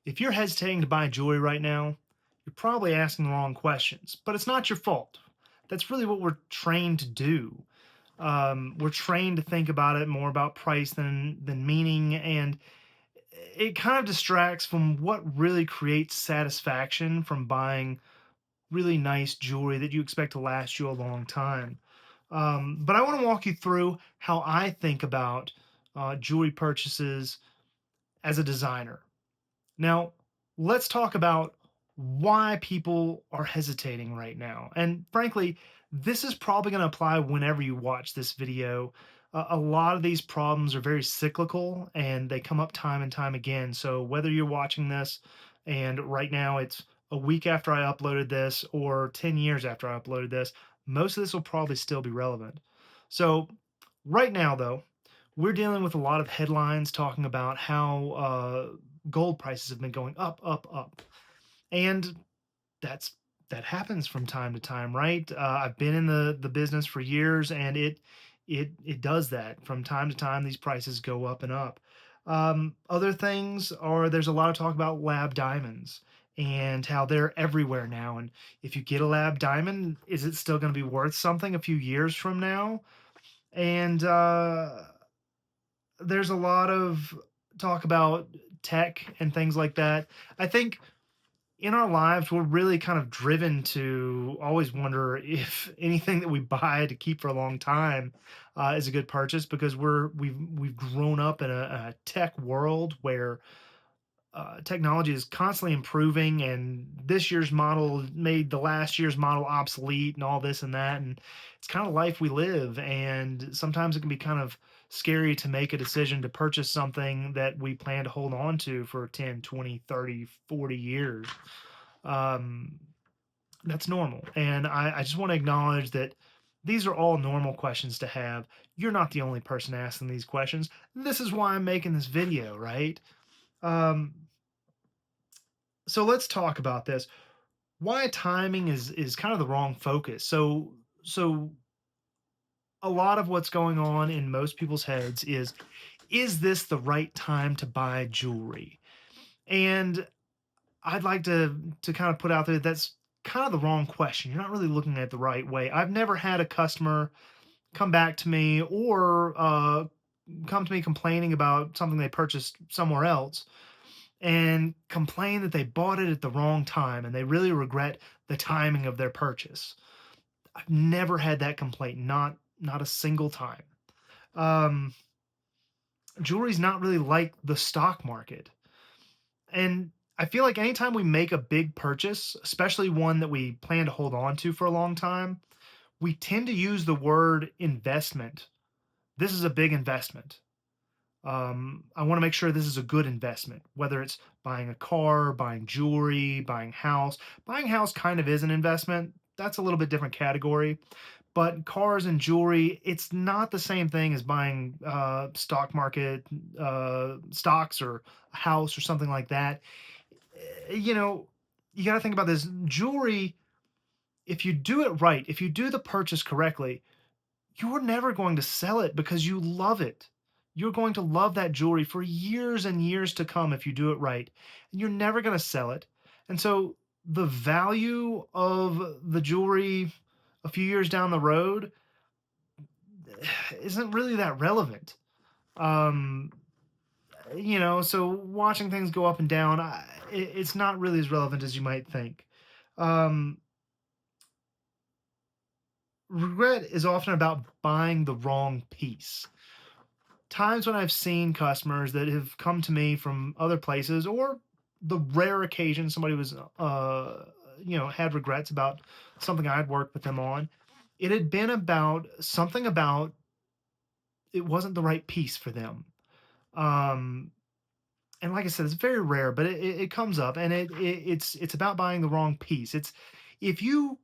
If you're hesitating to buy jewelry right now, you're probably asking the wrong questions, but it's not your fault. That's really what we're trained to do. We're trained to think about it more about price than meaning, and it kind of distracts from what really creates satisfaction from buying really nice jewelry that you expect to last you a long time. But I want to walk you through how I think about jewelry purchases as a designer. Now, let's talk about why people are hesitating right now. And frankly, this is probably going to apply whenever you watch this video. A lot of these problems are very cyclical and they come up time and time again. So, whether you're watching this and right now it's a week after I uploaded this or 10 years after I uploaded this, most of this will probably still be relevant. So, right now, though, we're dealing with a lot of headlines talking about how gold prices have been going up, up, up, and that's that happens from time to time, right? I've been in the business for years, and it does that from time to time. These prices go up and up. Other things are there's a lot of talk about lab diamonds and how they're everywhere now. And if you get a lab diamond, is it still going to be worth something a few years from now? And there's a lot of talk about tech and things like that. I think in our lives, we're really kind of driven to always wonder if anything that we buy to keep for a long time is a good purchase because we've grown up in a tech world where technology is constantly improving, and this year's model made the last year's model obsolete, and all this and that. And it's kind of life we live. And sometimes it can be kind of scary to make a decision to purchase something that we plan to hold on to for 10, 20, 30, 40 years. Um, that's normal. And I just want to acknowledge that these are all normal questions to have. You're not the only person asking these questions. This is why I'm making this video, right? Um, so let's talk about this. Why timing is kind of the wrong focus. So a lot of what's going on in most people's heads is this the right time to buy jewelry? And I'd like to kind of put out there that's kind of the wrong question. You're not really looking at it the right way. I've never had a customer come back to me or come to me complaining about something they purchased somewhere else and complain that they bought it at the wrong time and they really regret the timing of their purchase. I've never had that complaint, not a single time. Um, Jewelry's not really like the stock market. And I feel like anytime we make a big purchase, especially one that we plan to hold on to for a long time, we tend to use the word investment. This is a big investment. I want to make sure this is a good investment, whether it's buying a car, buying jewelry, buying house. Buying house kind of is an investment. That's a little bit different category. But cars and jewelry, it's not the same thing as buying stock market stocks or a house or something like that. You know, you got to think about this. Jewelry, if you do it right, if you do the purchase correctly, you're never going to sell it because you love it. You're going to love that jewelry for years and years to come if you do it right. And you're never going to sell it. And so the value of the jewelry a few years down the road isn't really that relevant. Um, so watching things go up and down, it's not really as relevant as you might think. Um, Regret is often about buying the wrong piece. Times when I've seen customers that have come to me from other places, or the rare occasion somebody was, had regrets about something I had worked with them on. It had been about something about it wasn't the right piece for them. Um, and like I said, it's very rare, but it comes up, and it's about buying the wrong piece. It's if you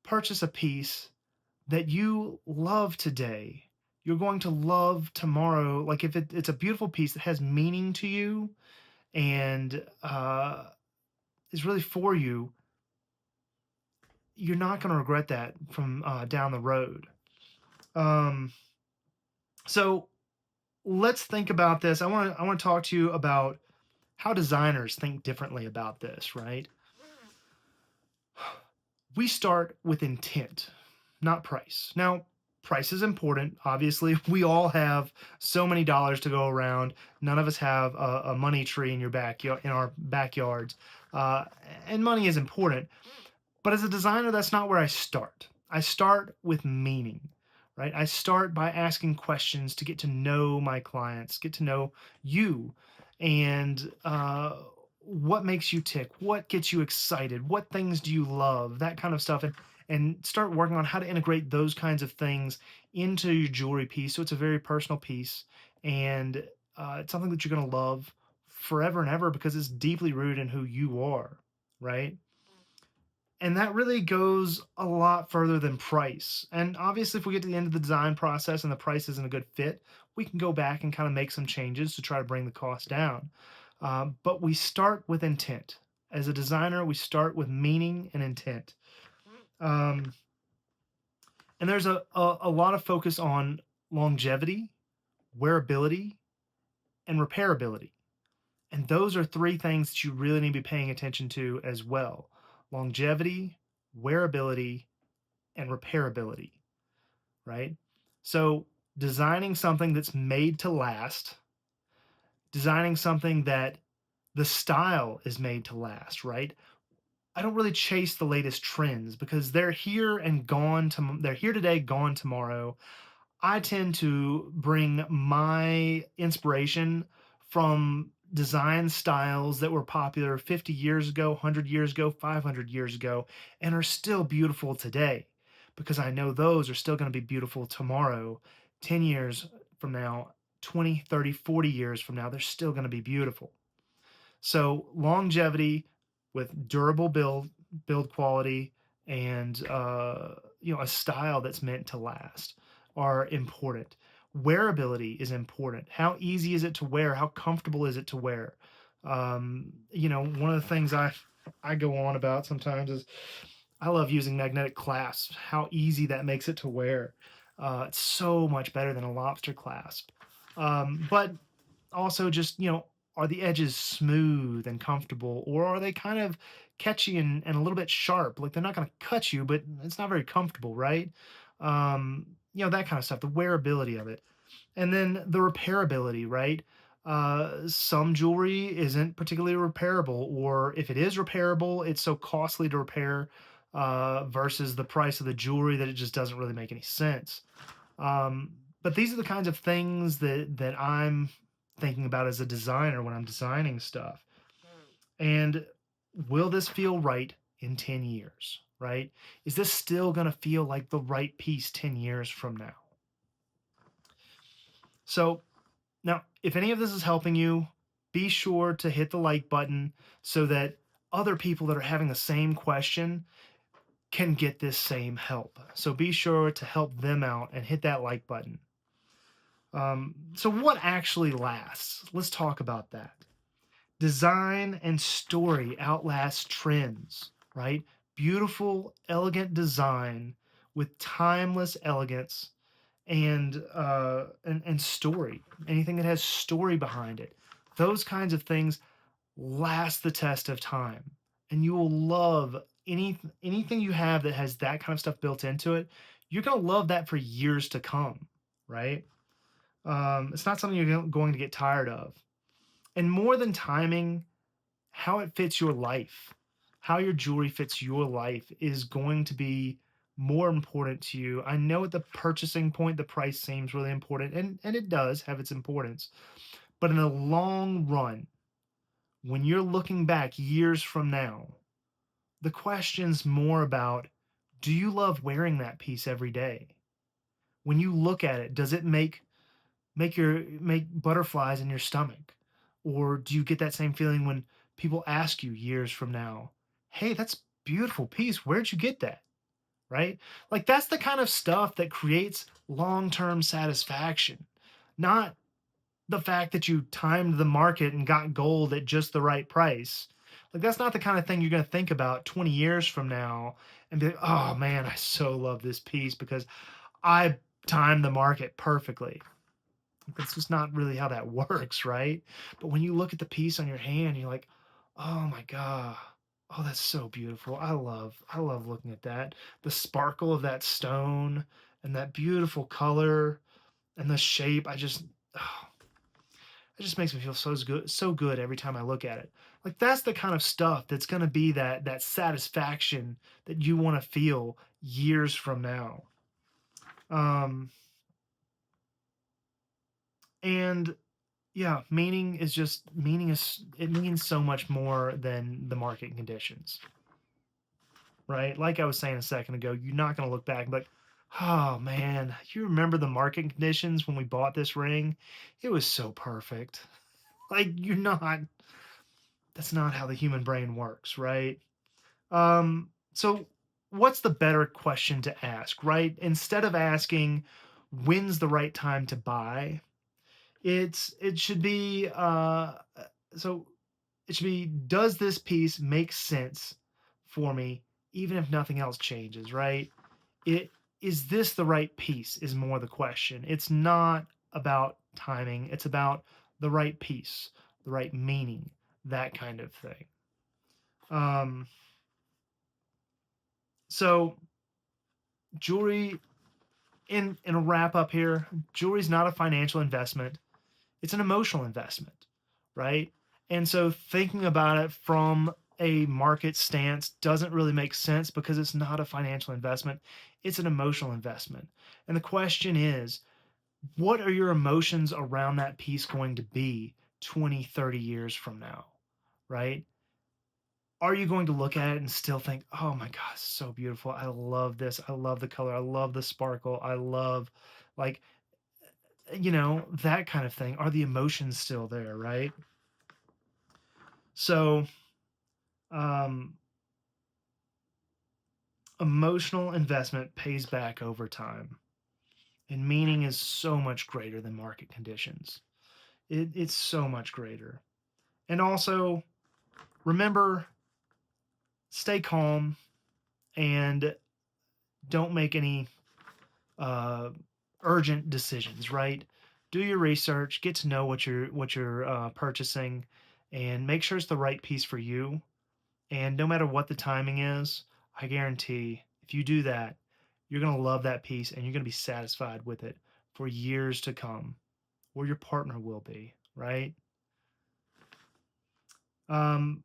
purchase a piece that you love today, you're going to love tomorrow. Like if it's a beautiful piece that has meaning to you and is really for you, you're not going to regret that from down the road. Um, so let's think about this. I want to talk to you about how designers think differently about this, right? We start with intent, not price. Now, price is important. Obviously, we all have so many dollars to go around. None of us have a money tree in your backyard, in our backyards, uh, and money is important. But as a designer, that's not where I start. I start with meaning, right? I start by asking questions to get to know my clients, get to know you, and what makes you tick, what gets you excited, what things do you love, that kind of stuff, and start working on how to integrate those kinds of things into your jewelry piece. So it's a very personal piece, and it's something that you're going to love forever and ever because it's deeply rooted in who you are, right? And that really goes a lot further than price. And obviously, if we get to the end of the design process and the price isn't a good fit, we can go back and kind of make some changes to try to bring the cost down. But we start with intent. As a designer, we start with meaning and intent. Um, and there's a lot of focus on longevity, wearability, and repairability. And those are three things that you really need to be paying attention to as well: longevity, wearability, and repairability, right? So, designing something that's made to last, designing something that the style is made to last, right? I don't really chase the latest trends because they're here and gone they're here today, gone tomorrow. I tend to bring my inspiration from design styles that were popular 50 years ago, 100 years ago, 500 years ago, and are still beautiful today because I know those are still going to be beautiful tomorrow, 10 years from now, 20, 30, 40 years from now, they're still going to be beautiful. So longevity with durable build quality and a style that's meant to last are important. Wearability is important. How easy is it to wear? How comfortable is it to wear? One of the things I go on about sometimes is I love using magnetic clasps. How easy that makes it to wear. It's so much better than a lobster clasp. But also just, are the edges smooth and comfortable, or are they kind of catchy and a little bit sharp? Like they're not going to cut you, but it's not very comfortable, right? That kind of stuff, the wearability of it. And then the repairability, right? Some jewelry isn't particularly repairable, or if it is repairable, it's so costly to repair versus the price of the jewelry that it just doesn't really make any sense. But these are the kinds of things that I'm thinking about as a designer when I'm designing stuff. And will this feel right in 10 years, right? Is this still going to feel like the right piece 10 years from now? So, now, if any of this is helping you, be sure to hit the like button so that other people that are having the same question can get this same help. So be sure to help them out and hit that like button. So, what actually lasts? Let's talk about that. Design and story outlast trends, right? Beautiful, elegant design with timeless elegance and story. Anything that has story behind it. Those kinds of things last the test of time. And you will love anything you have that has that kind of stuff built into it. You're going to love that for years to come, right? It's not something you're going to get tired of. And more than timing, how it fits your life, how your jewelry fits your life is going to be more important to you. I know at the purchasing point, the price seems really important, and it does have its importance. But in the long run, when you're looking back years from now, the question's more about, do you love wearing that piece every day? When you look at it, does it make butterflies in your stomach? Or do you get that same feeling when people ask you years from now, "Hey, that's beautiful piece. Where'd you get that?" Right? Like that's the kind of stuff that creates long-term satisfaction, not the fact that you timed the market and got gold at just the right price. Like that's not the kind of thing you're going to think about 20 years from now and be like, "Oh man, I so love this piece because I timed the market perfectly." That's just not really how that works, right? But when you look at the piece on your hand, you're like, "Oh my god. Oh, that's so beautiful." I love looking at that. The sparkle of that stone and that beautiful color and the shape, oh, it just makes me feel so good every time I look at it. Like that's the kind of stuff that's going to be that satisfaction that you want to feel years from now. Um and Yeah, meaning is it means so much more than the market conditions, right? Like I was saying a second ago, you're not going to look back and be like, oh man, you remember the market conditions when we bought this ring? It was so perfect. Like that's not how the human brain works, right? So what's the better question to ask, right? Instead of asking when's the right time to buy, it should be so it should be, does this piece make sense for me even if nothing else changes, right? It is this the right piece is more the question. It's not about timing, it's about the right piece, the right meaning, that kind of thing. Um so jewelry, in a wrap up here, jewelry is not a financial investment. It's an emotional investment, right? And so thinking about it from a market stance doesn't really make sense because it's not a financial investment. It's an emotional investment. And the question is, what are your emotions around that piece going to be 20, 30 years from now, right? Are you going to look at it and still think, oh my God, it's so beautiful. I love this. I love the color. I love the sparkle. I love, like, that kind of thing. Are the emotions still there, right? So, um, emotional investment pays back over time, and meaning is so much greater than market conditions. It's so much greater. And also, remember, stay calm and don't make any uh, urgent decisions. Right? Do your research, get to know what you're purchasing, and make sure it's the right piece for you. And no matter what the timing is, I guarantee if you do that, you're going to love that piece and you're going to be satisfied with it for years to come, or your partner will be, right? Um,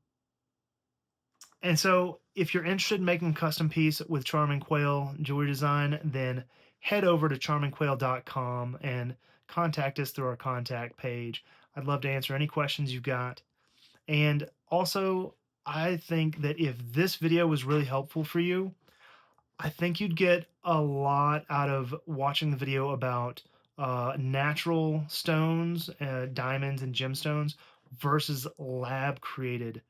and so, if you're interested in making a custom piece with Charming Quail Jewelry Design, then head over to charmingquail.com and contact us through our contact page. I'd love to answer any questions you've got. And also, I think that if this video was really helpful for you, I think you'd get a lot out of watching the video about natural stones, diamonds, and gemstones versus lab created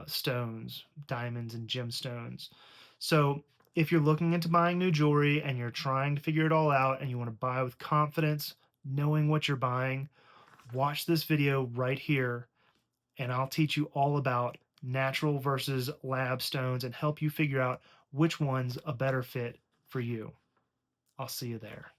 stones, diamonds, and gemstones. So, if you're looking into buying new jewelry and you're trying to figure it all out and you want to buy with confidence, knowing what you're buying, watch this video right here and I'll teach you all about natural versus lab stones and help you figure out which one's a better fit for you. I'll see you there.